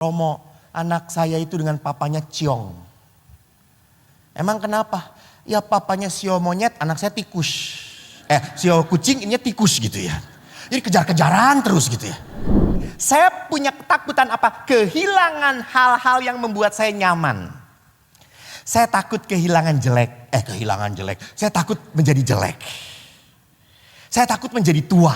Romo, anak saya itu dengan papanya ciong. Emang kenapa? Ya papanya sio monyet, anak saya tikus. Sio kucing, ini tikus gitu ya. Jadi kejar-kejaran terus gitu ya. Saya punya ketakutan apa? Kehilangan hal-hal yang membuat saya nyaman. Saya takut kehilangan jelek. Saya takut menjadi jelek. Saya takut menjadi tua.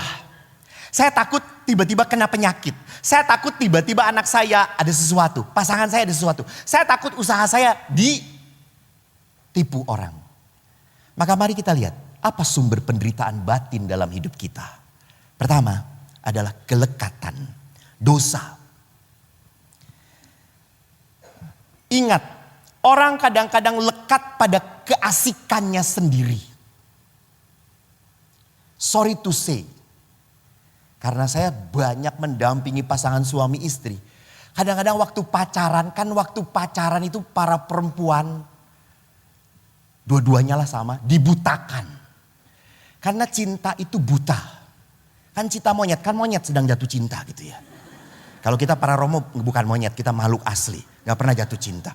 Saya takut tiba-tiba kena penyakit. Saya takut tiba-tiba anak saya ada sesuatu. Pasangan saya ada sesuatu. Saya takut usaha saya ditipu orang. Maka mari kita lihat apa sumber penderitaan batin dalam hidup kita. Pertama adalah kelekatan, dosa. Ingat, orang kadang-kadang lekat pada keasikannya sendiri. Sorry to say. Karena saya banyak mendampingi pasangan suami istri. Kadang-kadang waktu pacaran itu para perempuan, dua-duanya lah sama, dibutakan. Karena cinta itu buta. Kan monyet sedang jatuh cinta gitu ya. Kalau kita para Romo bukan monyet, kita makhluk asli. Gak pernah jatuh cinta.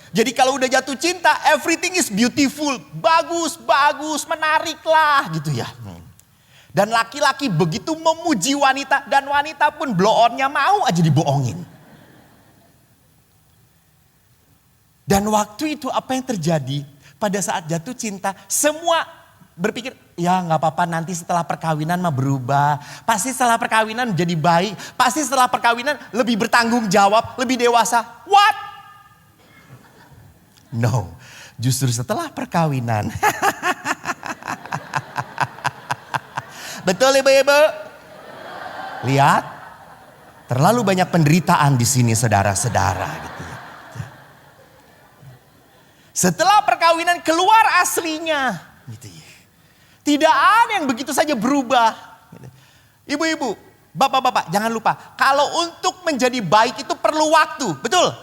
Jadi kalau udah jatuh cinta, everything is beautiful. Bagus, menarik lah gitu ya. Dan laki-laki begitu memuji wanita dan wanita pun blow on-nya mau aja dibohongin. Dan waktu itu apa yang terjadi pada saat jatuh cinta, semua berpikir ya gak apa-apa nanti setelah perkawinan mah berubah. Pasti setelah perkawinan menjadi baik, pasti setelah perkawinan lebih bertanggung jawab, lebih dewasa. What? No, justru setelah perkawinan. Betul ibu-ibu? Lihat, terlalu banyak penderitaan di sini saudara-saudara gitu ya. Setelah perkawinan keluar aslinya gitu ya. Tidak ada yang begitu saja berubah. Ibu-ibu, bapak-bapak jangan lupa. Kalau untuk menjadi baik itu perlu waktu, betul?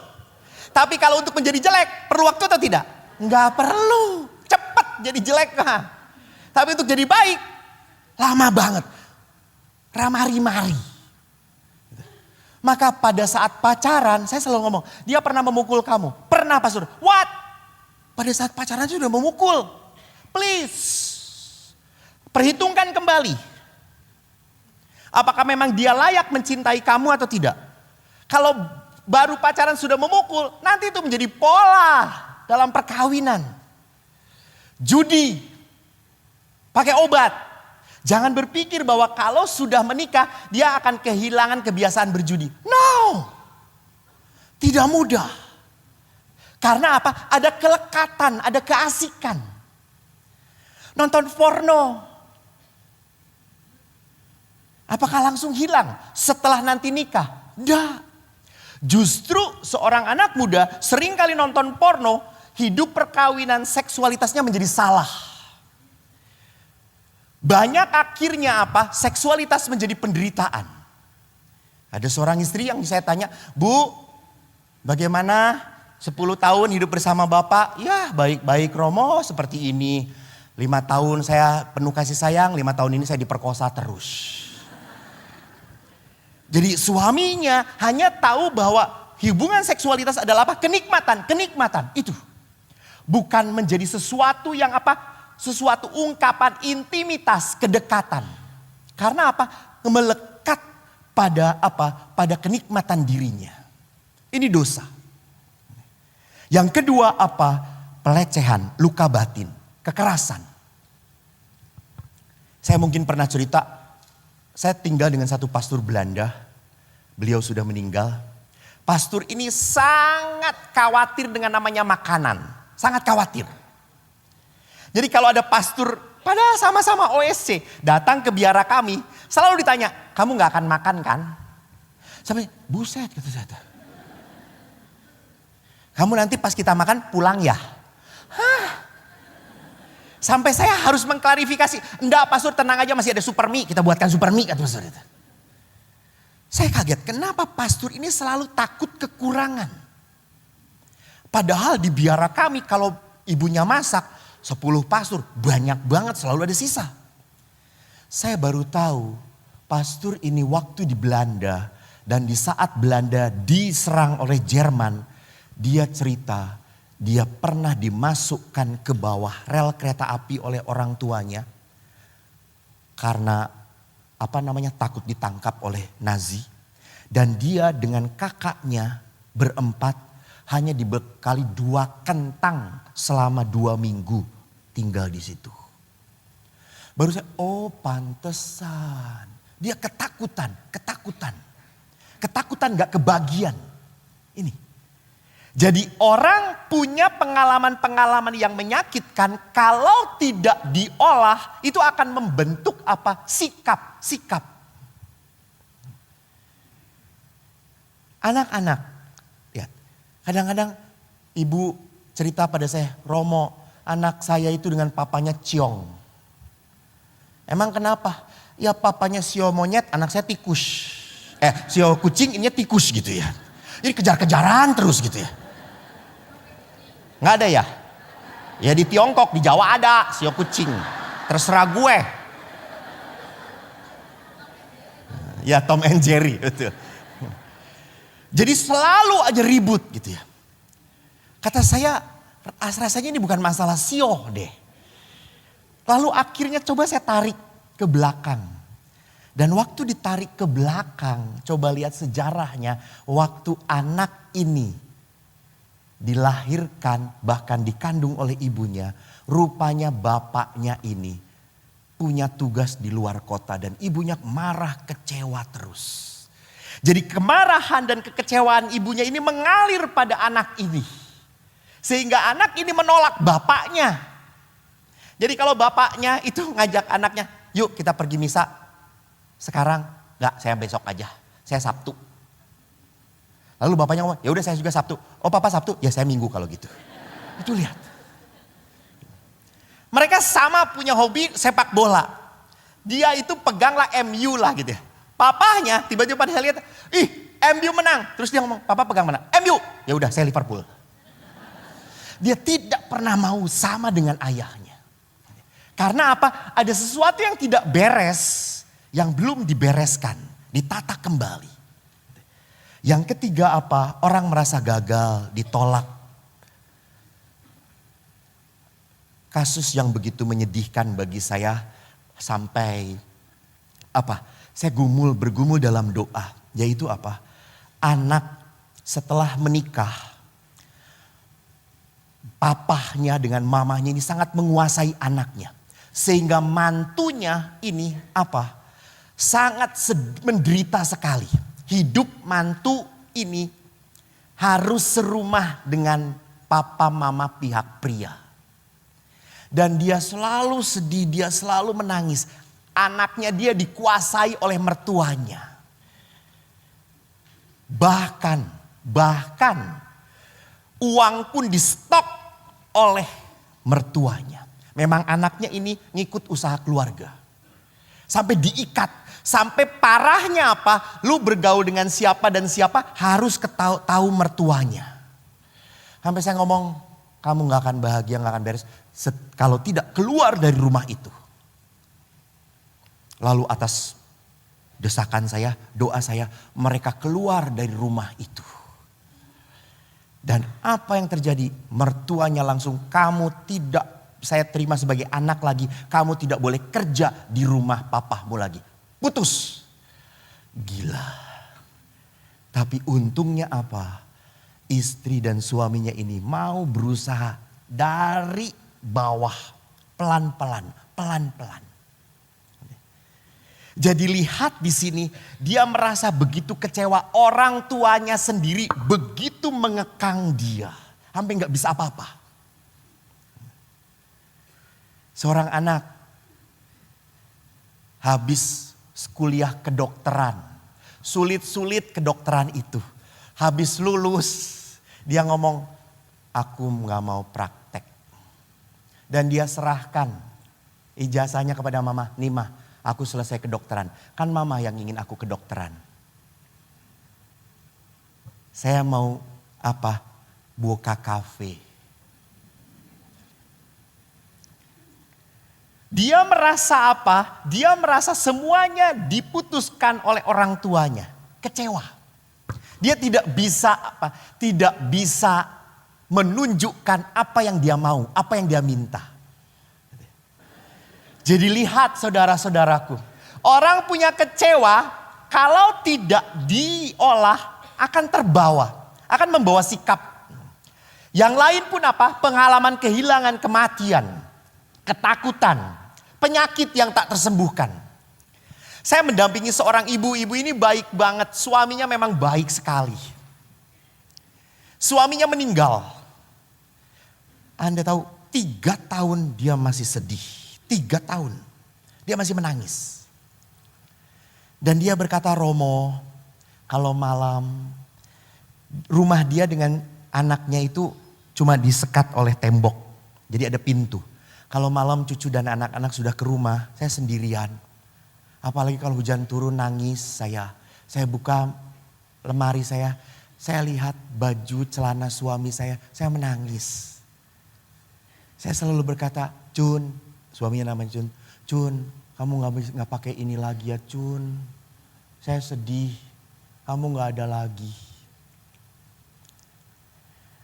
Tapi kalau untuk menjadi jelek perlu waktu atau tidak? Enggak perlu, cepat jadi jelek mah. Tapi untuk jadi baik lama banget. Ramari-mari. Maka pada saat pacaran saya selalu ngomong, dia pernah memukul kamu? Pernah pastor. What? Pada saat pacaran sudah memukul. Please. Perhitungkan kembali. Apakah memang dia layak mencintai kamu atau tidak? Kalau baru pacaran sudah memukul, nanti itu menjadi pola dalam perkawinan. Judi. Pakai obat. Jangan berpikir bahwa kalau sudah menikah dia akan kehilangan kebiasaan berjudi. No. Tidak mudah. Karena apa? Ada kelekatan, ada keasikan. Nonton porno. Apakah langsung hilang setelah nanti nikah? Tidak. Justru seorang anak muda sering kali nonton porno, hidup perkawinan seksualitasnya menjadi salah. Banyak akhirnya apa? Seksualitas menjadi penderitaan. Ada seorang istri yang saya tanya, Bu, bagaimana 10 tahun hidup bersama Bapak? Ya baik-baik Romo seperti ini. 5 tahun saya penuh kasih sayang, 5 tahun ini saya diperkosa terus. Jadi suaminya hanya tahu bahwa hubungan seksualitas adalah apa? Kenikmatan itu. Bukan menjadi sesuatu yang apa? Sesuatu ungkapan intimitas, kedekatan. Karena apa? Melekat pada apa? Pada kenikmatan dirinya. Ini dosa. Yang kedua apa? Pelecehan, luka batin, kekerasan. Saya mungkin pernah cerita, saya tinggal dengan satu pastor Belanda. Beliau sudah meninggal. Pastor ini sangat khawatir dengan namanya makanan. Sangat khawatir. Jadi kalau ada pastor, padahal sama-sama OSC, datang ke biara kami, selalu ditanya, kamu gak akan makan kan? Sampai, buset kata saya. Kamu nanti pas kita makan pulang ya? Hah? Sampai saya harus mengklarifikasi, enggak pastor tenang aja masih ada super mie, kita buatkan super mie kata pastor. Saya kaget, kenapa pastor ini selalu takut kekurangan? Padahal di biara kami kalau ibunya masak, 10 pastor banyak banget selalu ada sisa. Saya baru tahu pastor ini waktu di Belanda Dan di saat Belanda diserang oleh Jerman, dia cerita dia pernah dimasukkan ke bawah rel kereta api oleh orang tuanya karena takut ditangkap oleh Nazi. Dan dia dengan kakaknya berempat hanya dibekali 2 kentang selama 2 minggu tinggal di situ. Baru saya, oh pantesan. Dia ketakutan. Ketakutan gak kebagian. Ini. Jadi orang punya pengalaman-pengalaman yang menyakitkan. Kalau tidak diolah itu akan membentuk apa? Sikap. Anak-anak. Lihat. Kadang-kadang ibu cerita pada saya. Romo, anak saya itu dengan papanya ciong. Emang kenapa? Ya papanya sio monyet, anak saya tikus. Sio kucing, ini tikus gitu ya. Jadi kejar-kejaran terus gitu ya. Nggak ada ya? Ya di Tiongkok, di Jawa ada sio kucing. Terserah gue. Ya Tom and Jerry. Betul. Jadi selalu aja ribut gitu ya. Kata saya, rasanya ini bukan masalah sio deh. Lalu akhirnya coba saya tarik ke belakang. Dan waktu ditarik ke belakang, coba lihat sejarahnya. Waktu anak ini dilahirkan, bahkan dikandung oleh ibunya. Rupanya bapaknya ini punya tugas di luar kota. Dan ibunya marah, kecewa terus. Jadi kemarahan dan kekecewaan ibunya ini mengalir pada anak ini. Sehingga anak ini menolak bapaknya. Jadi kalau bapaknya itu ngajak anaknya, yuk kita pergi misa. Sekarang enggak, saya besok aja. Saya Sabtu. Lalu bapaknya ngomong, ya udah saya juga Sabtu. Oh papa Sabtu? Ya saya Minggu kalau gitu. Itu lihat. Mereka sama punya hobi sepak bola. Dia itu peganglah MU lah gitu ya. Papahnya tiba-tiba pada lihat, MU menang. Terus dia ngomong, papa pegang mana? MU. Ya udah saya Liverpool. Dia tidak pernah mau sama dengan ayahnya. Karena apa? Ada sesuatu yang tidak beres. Yang belum dibereskan, ditata kembali. Yang ketiga apa? Orang merasa gagal, ditolak. Kasus yang begitu menyedihkan bagi saya sampai saya bergumul dalam doa. Yaitu apa? Anak setelah menikah, papahnya dengan mamahnya ini sangat menguasai anaknya. Sehingga mantunya ini sangat menderita sekali. Hidup mantu ini harus serumah dengan papa mama pihak pria. Dan dia selalu sedih, dia selalu menangis. Anaknya dia dikuasai oleh mertuanya. Bahkan uang pun di stok oleh mertuanya. Memang anaknya ini ngikut usaha keluarga. Sampai diikat. Sampai parahnya apa? Lu bergaul dengan siapa dan siapa harus tahu mertuanya. Sampai saya ngomong, kamu gak akan bahagia, gak akan beres. Kalau tidak keluar dari rumah itu. Lalu atas desakan saya, doa saya, mereka keluar dari rumah itu. Dan apa yang terjadi? Mertuanya langsung, kamu tidak saya terima sebagai anak lagi. Kamu tidak boleh kerja di rumah papahmu lagi. Putus. Gila. Tapi untungnya apa? Istri dan suaminya ini mau berusaha dari bawah. Pelan-pelan. Jadi lihat di sini. Dia merasa begitu kecewa. Orang tuanya sendiri begitu mengekang dia. Sampai gak bisa apa-apa. Seorang anak habis kuliah kedokteran. Sulit-sulit kedokteran itu. Habis lulus dia ngomong, aku gak mau praktek. Dan dia serahkan ijazahnya kepada mama. Nih mah, aku selesai kedokteran. Kan mama yang ingin aku kedokteran. Saya mau buka kafe. Dia merasa apa? Dia merasa semuanya diputuskan oleh orang tuanya. Kecewa. Dia tidak bisa Tidak bisa menunjukkan apa yang dia mau, apa yang dia minta. Jadi lihat saudara-saudaraku, orang punya kecewa kalau tidak diolah akan terbawa, akan membawa sikap. Yang lain pun apa? Pengalaman kehilangan, kematian, ketakutan, penyakit yang tak tersembuhkan. Saya mendampingi seorang ibu ini baik banget, suaminya memang baik sekali. Suaminya meninggal. Anda tahu 3 tahun dia masih sedih. 3 tahun dia masih menangis. Dan dia berkata, Romo, kalau malam rumah dia dengan anaknya itu cuma disekat oleh tembok. Jadi ada pintu. Kalau malam cucu dan anak-anak sudah ke rumah, saya sendirian. Apalagi kalau hujan turun nangis saya buka lemari saya lihat baju celana suami saya menangis. Saya selalu berkata, Cun, suaminya namanya Cun, Cun, kamu nggak pakai ini lagi ya Cun. Saya sedih, kamu nggak ada lagi.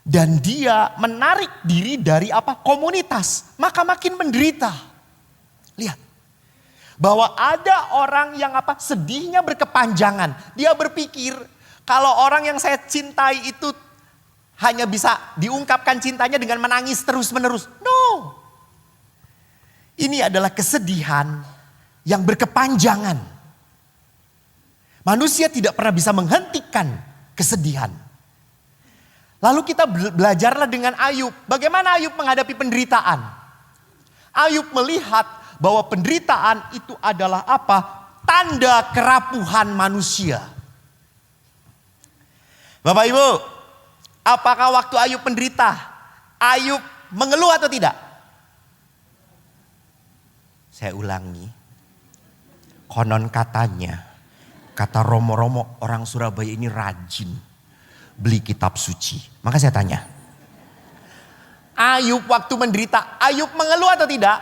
Dan dia menarik diri dari komunitas, maka makin menderita. Lihat. Bahwa ada orang yang sedihnya berkepanjangan. Dia berpikir kalau orang yang saya cintai itu hanya bisa diungkapkan cintanya dengan menangis terus-menerus. No. Ini adalah kesedihan yang berkepanjangan. Manusia tidak pernah bisa menghentikan kesedihan. Lalu kita belajarlah dengan Ayub. Bagaimana Ayub menghadapi penderitaan? Ayub melihat bahwa penderitaan itu adalah tanda kerapuhan manusia. Bapak Ibu, apakah waktu Ayub menderita, Ayub mengeluh atau tidak? Saya ulangi, konon katanya, kata Romo-Romo orang Surabaya ini rajin beli kitab suci. Maka saya tanya, Ayub waktu menderita, Ayub mengeluh atau tidak?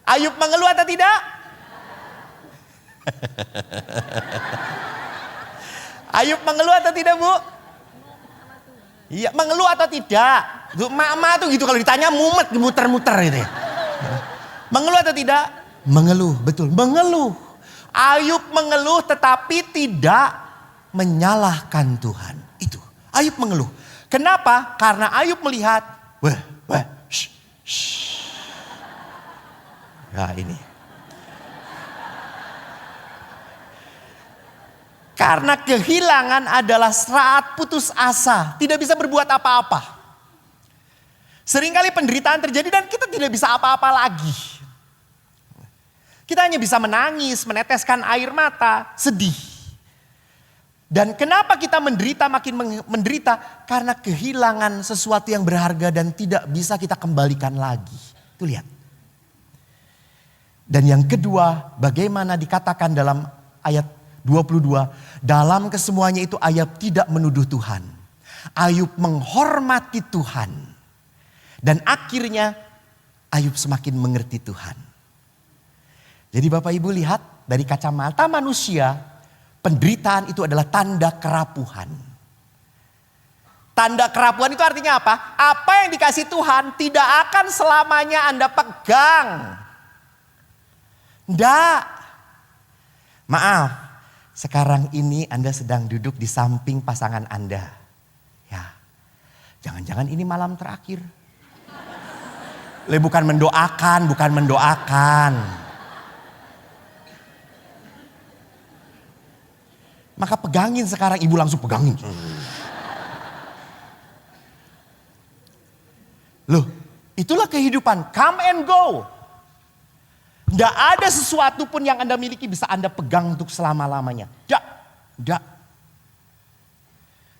Ayub mengeluh atau tidak? Ayub mengeluh atau tidak, Bu? Iya, mengeluh atau tidak? Mama tuh gitu kalau ditanya mumet, muter-muter gitu ya. Mengeluh atau tidak? Mengeluh, betul, mengeluh. Ayub mengeluh tetapi tidak menyalahkan Tuhan. Itu, Ayub mengeluh. Kenapa? Karena Ayub melihat, ya ini. Karena kehilangan adalah saat putus asa. Tidak bisa berbuat apa-apa. Seringkali penderitaan terjadi dan kita tidak bisa apa-apa lagi. Kita hanya bisa menangis, meneteskan air mata, sedih. Dan kenapa kita menderita makin menderita? Karena kehilangan sesuatu yang berharga dan tidak bisa kita kembalikan lagi. Tuh lihat. Dan yang kedua, bagaimana dikatakan dalam ayat 22, dalam kesemuanya itu Ayub tidak menuduh Tuhan. Ayub menghormati Tuhan. Dan akhirnya Ayub semakin mengerti Tuhan. Jadi Bapak Ibu lihat dari kacamata manusia, penderitaan itu adalah tanda kerapuhan. Tanda kerapuhan itu artinya apa? Apa yang dikasih Tuhan tidak akan selamanya Anda pegang. Enggak. Maaf, sekarang ini Anda sedang duduk di samping pasangan Anda. Ya, jangan-jangan ini malam terakhir. Bukan mendoakan. Maka pegangin sekarang, ibu langsung pegangin. Loh, itulah kehidupan, come and go. Tidak ada sesuatu pun yang Anda miliki bisa Anda pegang untuk selama-lamanya. Tidak.